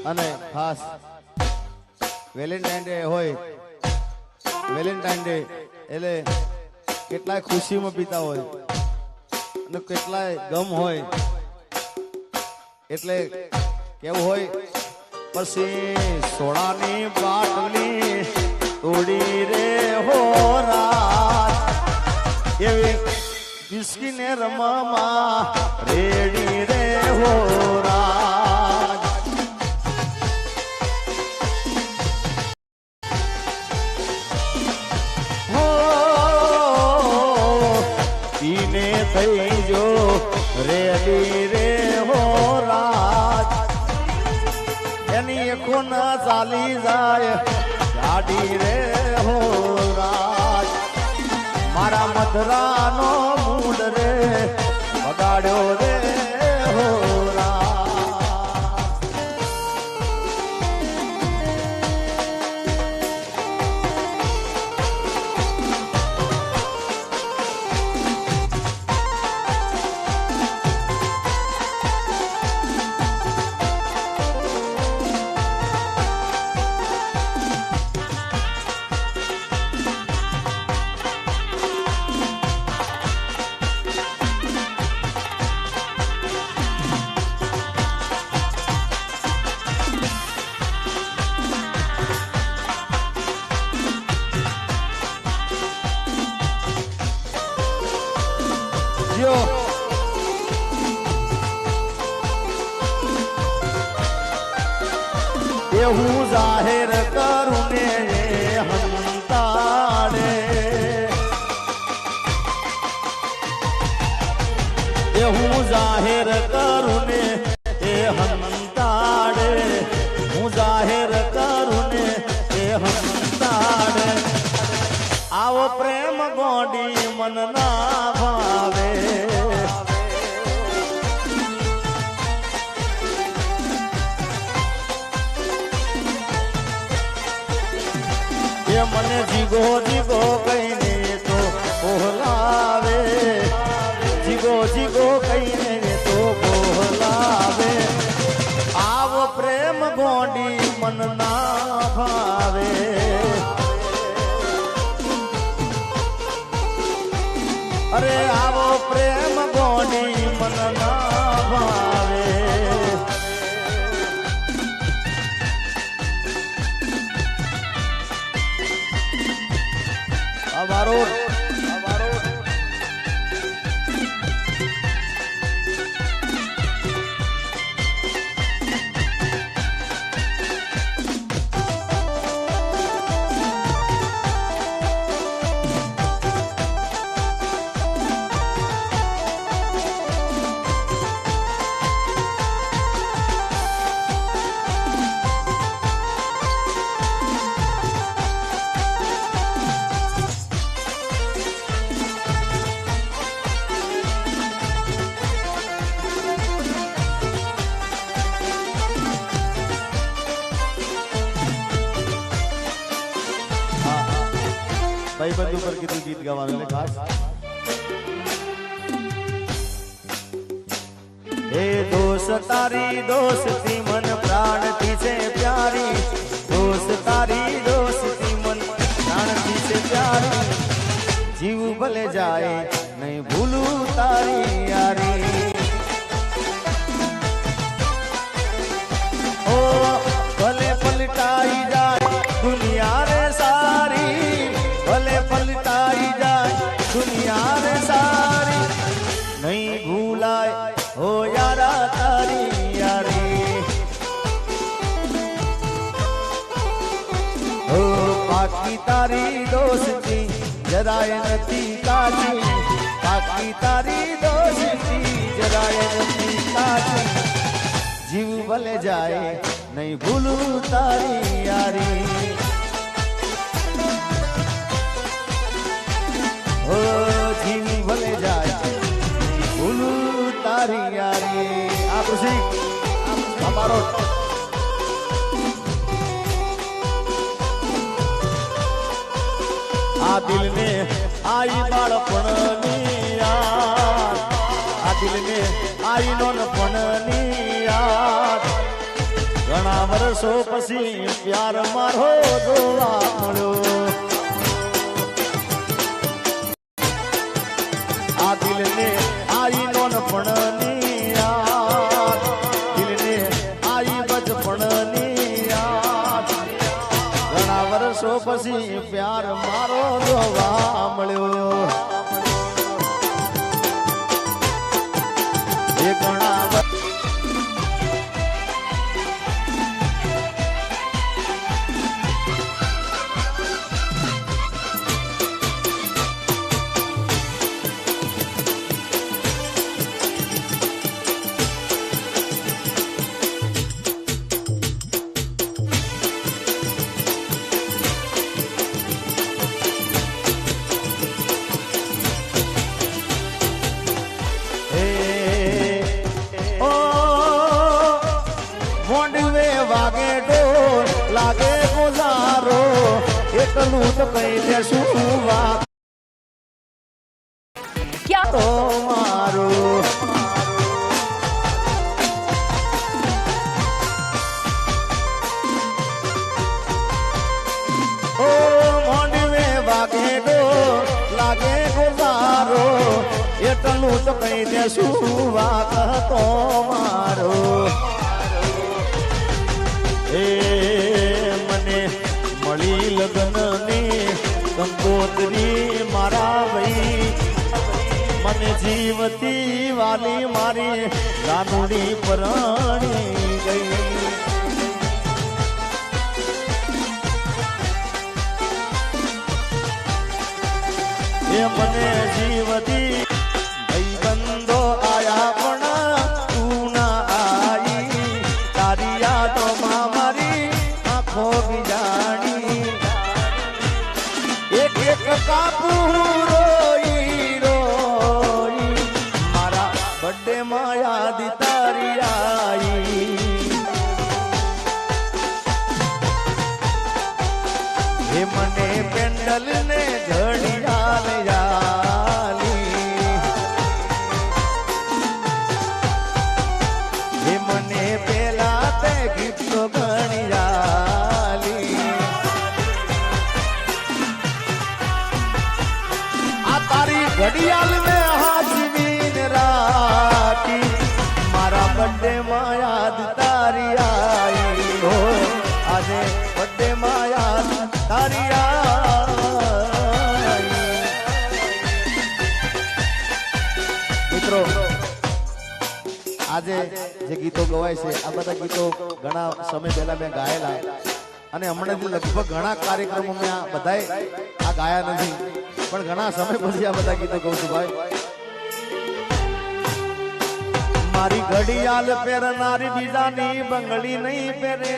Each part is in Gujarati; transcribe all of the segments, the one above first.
અને ખાસ વેલેન્ટાઇન ડે હોય, વેલેન્ટાઇન ડે એટલે કેટલાય ખુશીમાં પીતા હોય અને કેટલાય ગમ હોય, એટલે કેવું હોય પછી સોડાની બાટલી તોડી રે હો રાત એવી વિસ્કીને રમવા રેડી રે હો રાત હો પીને થઈ જો રેડી રે હો રાત એની ખૂન ચાલી જાય ગાડી રે હો રાત મારા મધરાનો મૂડ રે બગાડ્યો રે હો રાત હું જાહેર કરું ને હંતાડે હું જાહેર કરું ને એ હંતાડે હું જાહેર કરું ને એ હંતાડે આવો પ્રેમ ગોડી મન ના ભાવે મને જીગો જીગો કહીને તો બોલાવે જીગો જીગો કહીને તો બોલાવે આવો પ્રેમ ગોડી મન ના ભાવે અરે આવો પ્રેમ ગોડી મન ના ભાવે અમારો ભાઈબંધ ઉપર કીધું ગીત ગાવાનું એટલે ખાસ હે દોસ્ત તારી દોસ્તી મન પ્રાણથી છે પ્યારી દોસ્ત તારી દોસ્તી મન પ્રાણથી છે પ્યારી જીવ ભલે જાય નહીં ભૂલું તારી યારી ઓ ભલે પલટાઈ જાય દુનિયા રે સારી ભલે પલટાઈ જાય દુનિયા રે સારી નહીં ભૂલાય હો યારા તારી યારી હો બાકી તારી દોસ્તી જરાય નથી કાચી બાકી તારી દોસ્તી જરાય નથી કાચી જીવ ભલે જાય નહીં ભૂલું તારી યારી ઓ જીવ ભલે જાય ભૂલું તારી યારી આ ખુશી અમારો આ દિલ ને आई बाळपणनी याद, आ दिल में आई नोनपणनी याद, घणा વર્ષો પછી પ્યાર મારો જોવા મળ્યો આ દિલને આઈ નોનપણની યાદ દિલને આઈ બચપણની યાદ ઘણા વર્ષો પછી પ્યાર મારો જોવા મળ્યો એ ઘણા વાગે ડોર લાગે ગુજારો એકલું તો કઈ દેશું વાત ક્યાં તો મારો ઓ મોંડવે વાગે ડોર લાગે ગુજારો એકલું તો કઈ દેશું વાત તો મારો મને મળી લગ્નની કંકોત્રી મારા ભાઈ મને જીવતી વાલી મારી ગાનુડી પરાણી ગઈ એ મને જીવતી ભાઈ બંધો આયા પણ તું ના આવી તારી યાદોમાં એક એક કાપુ રોઈ રોઈ મારા બર્થડે માં યાદ તારી આવી હે મને પેન્ડલ ને ઘડિયાળ યાલી હે મને પેલા તે ગિફ્ટો ઘડિયાળી ઘડિયાળ ને હાજવીને રાખી મારા બર્થડે માં યાદ તારી આવી હો આજે બર્થડે માં યાદ તારી આવી મિત્રો આજે જે ગીતો ગવાય છે આ બધા ગીતો ઘણા સમય પહેલા મેં ગાયેલા અને હમણાં લગભગ ઘણા કાર્યક્રમો મેં આ બધાય આ ગાયા નથી પણ ઘણા સમય પછી આ બધા ગીતો ગાઉં છું ભાઈ મારી ઘડિયાળ પહેરનારી બીજાની બંગડી નહીં પહેરે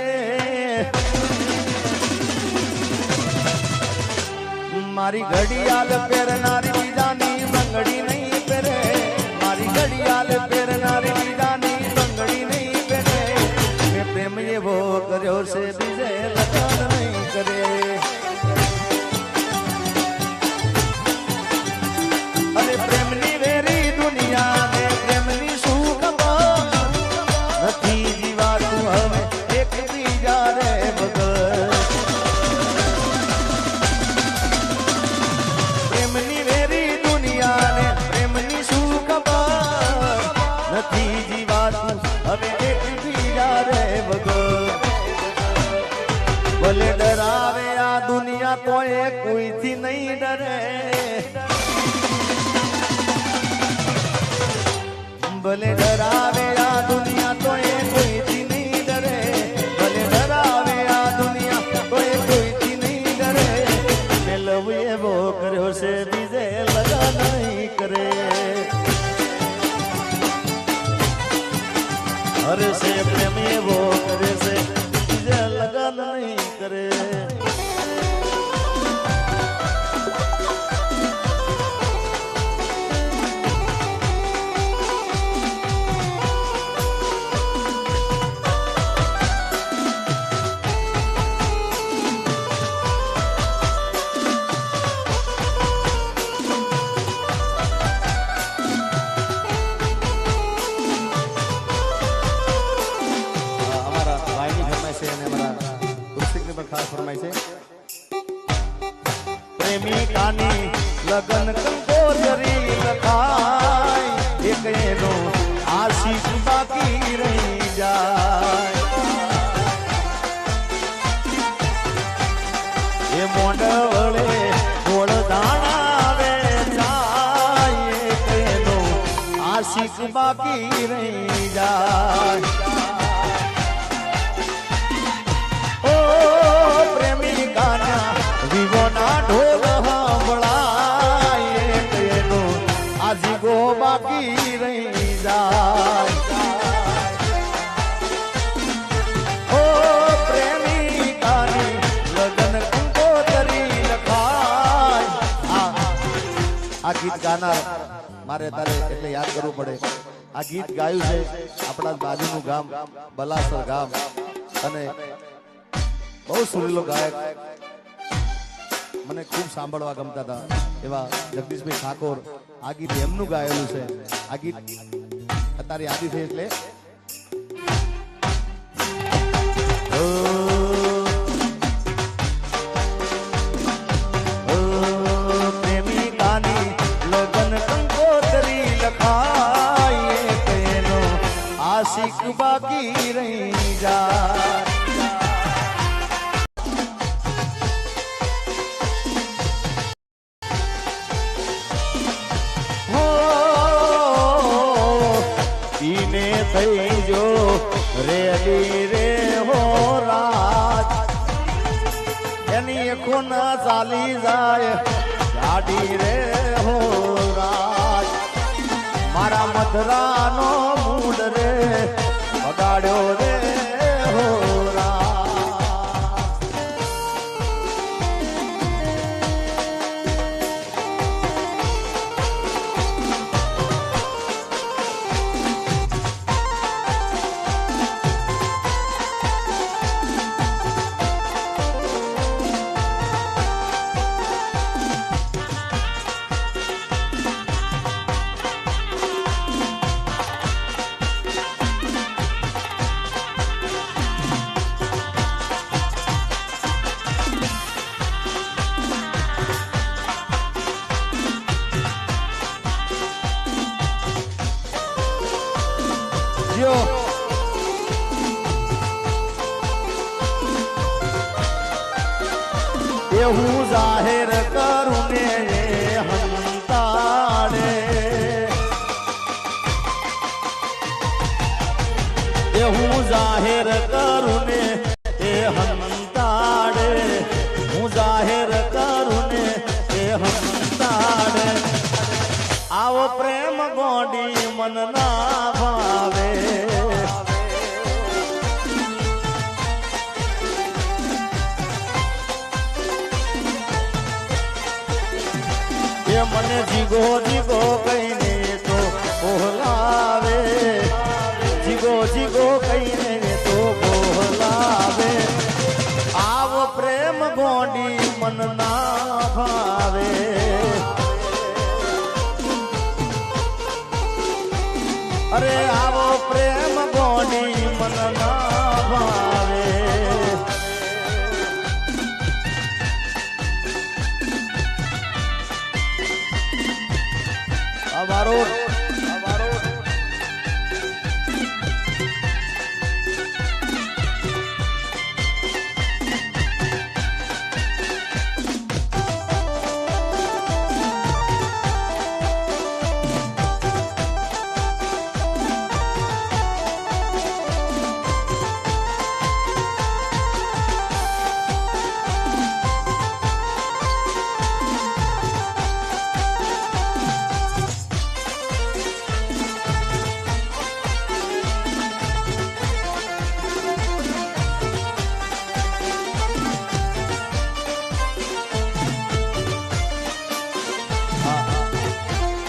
મારી ઘડિયાળ પહેરનારી બીજાની બંગડી નહીં પહેરે મારી ઘડિયાળ પહેરનારી બીજાની બંગડી નહીં પહેરે મેં પ્રેમ એવો કર્યો છે બીજે લગન નહીં કરે અરે પ્રેમની વેરી દુનિયા ને પ્રેમની શું ખબર નથી જીવાતું હવે એક બીજા રે વગર પ્રેમની વેરી દુનિયા ને પ્રેમની શું ખબર નથી જીવાતું હવે એક બીજા રે વગર ભલે ડરાવે આ દુનિયા તો એ કોઈથી નહીં ડરે ભલે ડરાવે આ દુનિયા તો એ કોઈથી નહીં ડરે ભલે ડરાવે આ દુનિયા તો એ કોઈથી નહીં ડરે મેં લવ એવો કર્યો છે બીજે લગન નહીં કરે હરે છે પ્રેમ એવો કરે છે બીજે લગન નહીં કરે છે અને અમારા કૃષિકની પણ ખાસ ફરમાઈ છે પ્રેમિકાની લગન કંકોત્રી લખાય એક એનો આશિક બાકી રહી જાય એ મોંડવળે ગોળ દાણા વેચાય એક એનો આશિક બાકી રહી જાય ઓ પ્રેમિકાના વિવોના ઢોલ સાંભળાય એક એનો આજીગો બાકી રહી જાય ઓ પ્રેમિકાની લગન કંકોત્રી લખાય આ ગીત ગાનાર મારે તારે એટલે યાદ કરવું પડે આ ગીત ગાયું છે આપણા બાજુનું ગામ બલાસર ગામ અને બહુ સુરીલો ગાયક મને ખૂબ સાંભળવા ગમતા હતા એવા જગદીશભાઈ ઠાકોર આ ગીત એમનું ગાયેલું છે આ ગીત અત્યારે યાદી થઈ એટલે પ્રેમિકાની લગન કંકોત્રી લખાય તેનો આશિક બાકી રહી જાય થઈ જો રેડી રે હો રાત એની કોના ચાલી જાય ગાડી રે હો રાત મારા મધરાનો મૂડ રે બગાડ્યો રે હો એવું જાહેર કરું ને હંતાડે એવું જાહેર કરું ને એ હંતાડે હું જાહેર કરું ને એ હંતાડે આવો પ્રેમ ગોડી મન ના ભાવે મને જીગો જીગો કહીને તો બોલાવે જીગો જીગો કહીને તો બોલાવે આવો પ્રેમ ગોડી મન ના ભાવે અરે આવો પ્રેમ ગોડી મન ના ભાવે અમારો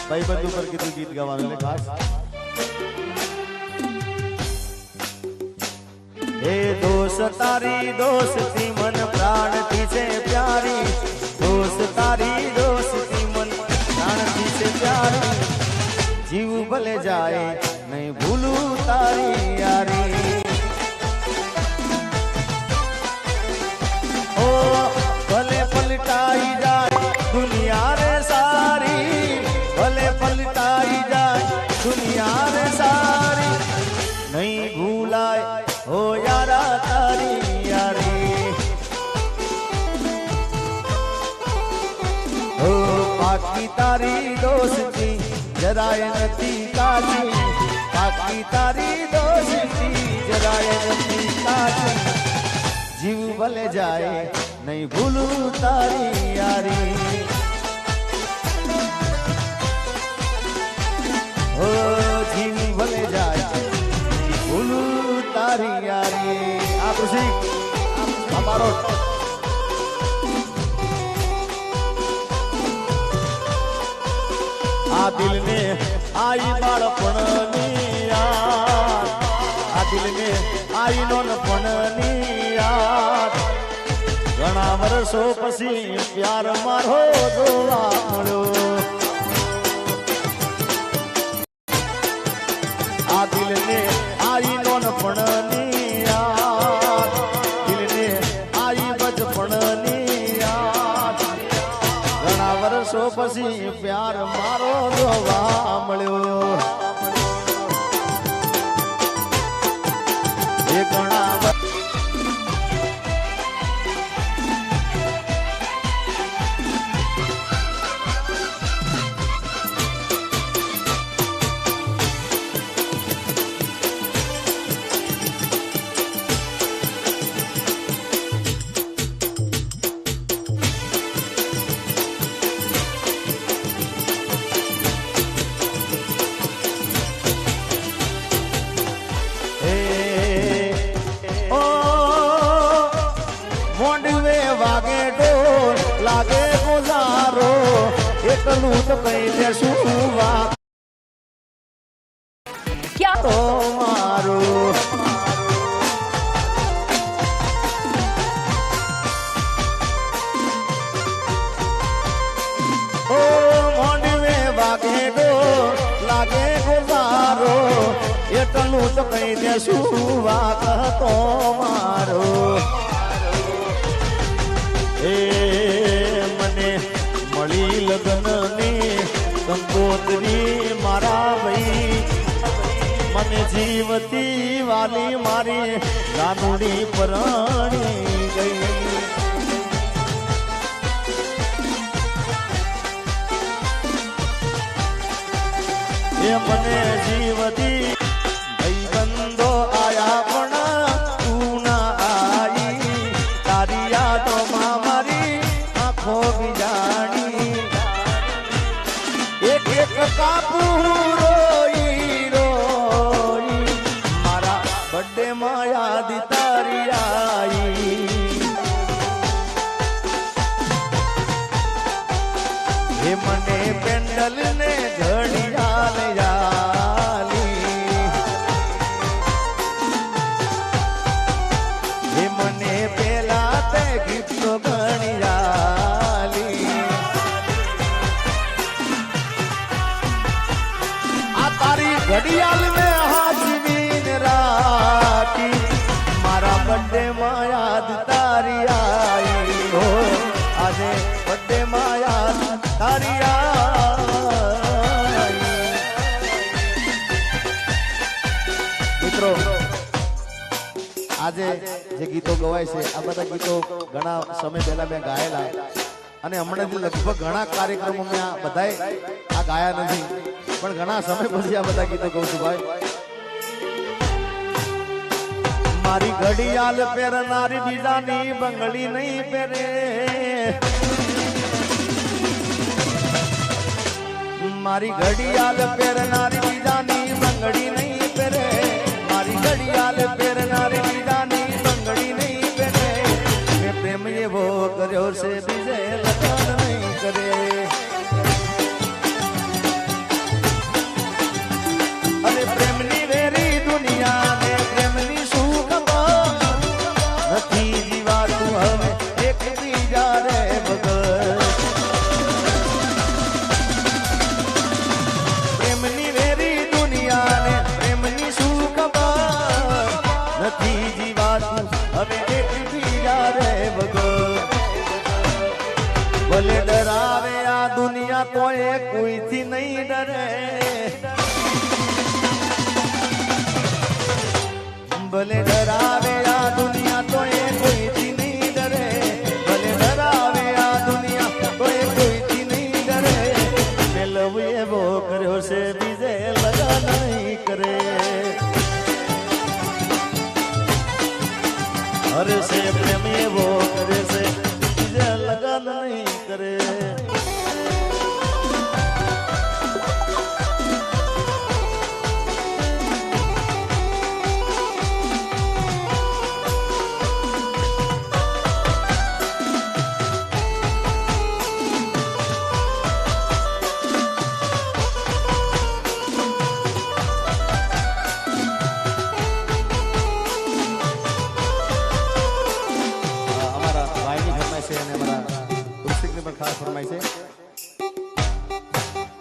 ભાઈબંધ ઉપર કીધું ગીત ગાવાનું એટલે ખાસ હે દોસ્ત તારી દોસ્તી મન પ્રાણથી છે પ્યારી દોસ્ત તારી દોસ્તી મન પ્રાણથી છે પ્યારી જીવ ભલે જાય નહીં ભૂલું તારી યારી પાકી તારી દોસ્તી જરાય નથી કાચી પાકી તારી દોસ્તી જરાય નથી કાચી જીવ ભલે જાય નહીં ભૂલું તારી યારી ઓ જીવ ભલે જાય ભૂલું તારી યારી આ ખુશી અમારો આ દિલને આઈ બાળપણની યાદ આ દિલને આઈ નોનપણની યાદ ઘણા વર્ષો પછી પ્યાર મારો જોવા મળ્યો આ દિલને આઈ નોનપણની યાદ દિલને આઈ બચપણની યાદ ઘણા વર્ષો પછી પ્યાર મારો જોવા મળ્યો એ ઘણા લાગે ગુજારો એકલું તો કઈ દેશું વાત ક્યાં તો મારું ઓ મોંડવે વાગે ડો લાગે ગુજારો એકલું તો કઈ દેશું વાત તો મારો એ મને મળી લગ્નની કંકોત્રી મારા ભાઈ મને જીવતી વાલી મારી ગાનુડી પરણી ગઈ એ મને જીવતી ભાઈબંધો આયા પણ તું ના આવી તારી યાદોમાં એક એક કાપુ રોઈ રોઈ મારા બર્થડે માં યાદ તારી આઈ હે મને પેન્ડલ ને ઘડિયાળ યાલી હે મને પેલા તે ગીતો ઘડિયાળી ઘડિયાળ में हाजवीन राखी मारा बर्थडे में याद तारी आई हो आज बर्थडे में याद तारी आई મિત્રો આજે જે ગીતો ગવાય છે આ બધા ગીતો ઘણા સમય પહેલા મેં ગાયેલા અને હમણાં લગભગ ઘણા કાર્યક્રમો મેં આ બધાય આ ગાયા નથી પણ ઘણા સમય પછી આ બધા ગીતો ગાઉં છું ભાઈ મારી ઘડિયાળ પહેરનારી બીજાની બંગડી નહીં પહેરે મારી ઘડિયાળ પહેરનારી બીજાની બંગડી નહીં પહેરે મારી ઘડિયાળ પહેરનારી બીજાની બંગડી નહીં પહેરે મેં પ્રેમ એવો કર્યો છે બીજે લગન નહીં કરે અરે પ્રેમની વેરી દુનિયા ને પ્રેમની શું ખબર નથી જીવાતું હવે એક બીજા રે વગર પ્રેમની વેરી દુનિયા ને પ્રેમની શું ખબર નથી જીવાતું હવે એક બીજા રે વગર ભલે ડરાવે આ દુનિયા તો એ કોઈથી નહીં ડરે ભલે ડરાવે આ દુનિયા તો એ કોઈથી નહીં ડરે ભલે ડરાવે આ દુનિયા તો એ કોઈથી નહીં ડરે હરે છે પ્રેમ એવો કરે છે બીજે લગન નહીં કરે.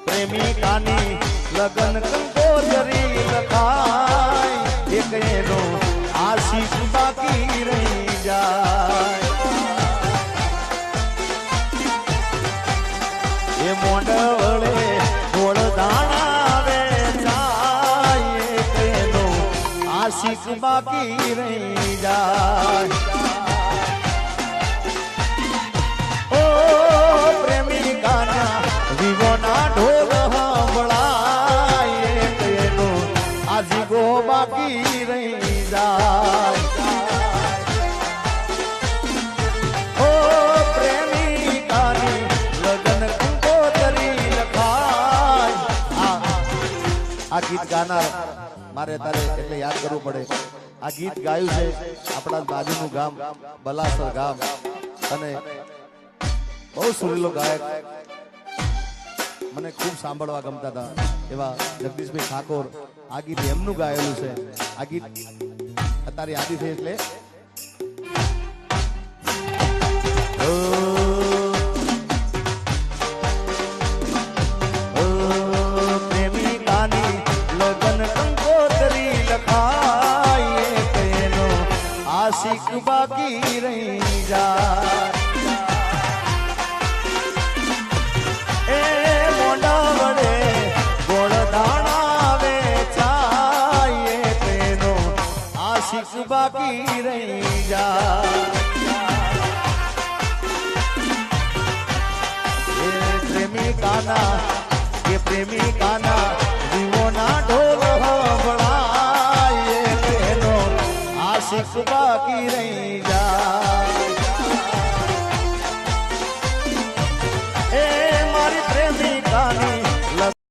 પ્રેમિકાની લગન કંકોત્રી લખાય એક એનો આશિક બાકી રહી જાય. એ મોઢવળે ગોળ દાણા વેચાય એક એનો આશિક બાકી રહી જાય. વિવોના ઢોલ સાંભળાય એનો આજીગો બાકી રહી જાય. ઓ પ્રેમિકાની લગન કંકોત્રી લખાય. આ ગીત ગાનાર મારે તારે એટલે યાદ કરવું પડે. આ ગીત ગાયું છે આપણા બાજુનું ગામ બલાસર ગામ અને બહુ સુરીલો ગાયક મને ખૂબ સાંભળવા ગમતા હતા એવા જગદીશભાઈ ઠાકોર. આ ગીત એમનું ગાયેલું છે. આ ગીત અત્યારે યાદી થઈ એટલે પ્રેમિકાની લગન કંકોત્રી લખાય એનો આશિક બાકી રહી જાય. બાકી રહી જાય. પ્રેમિકાના જીવોના ઢોલ સાંભળાય એનો આશિક બાકી રહી જાય.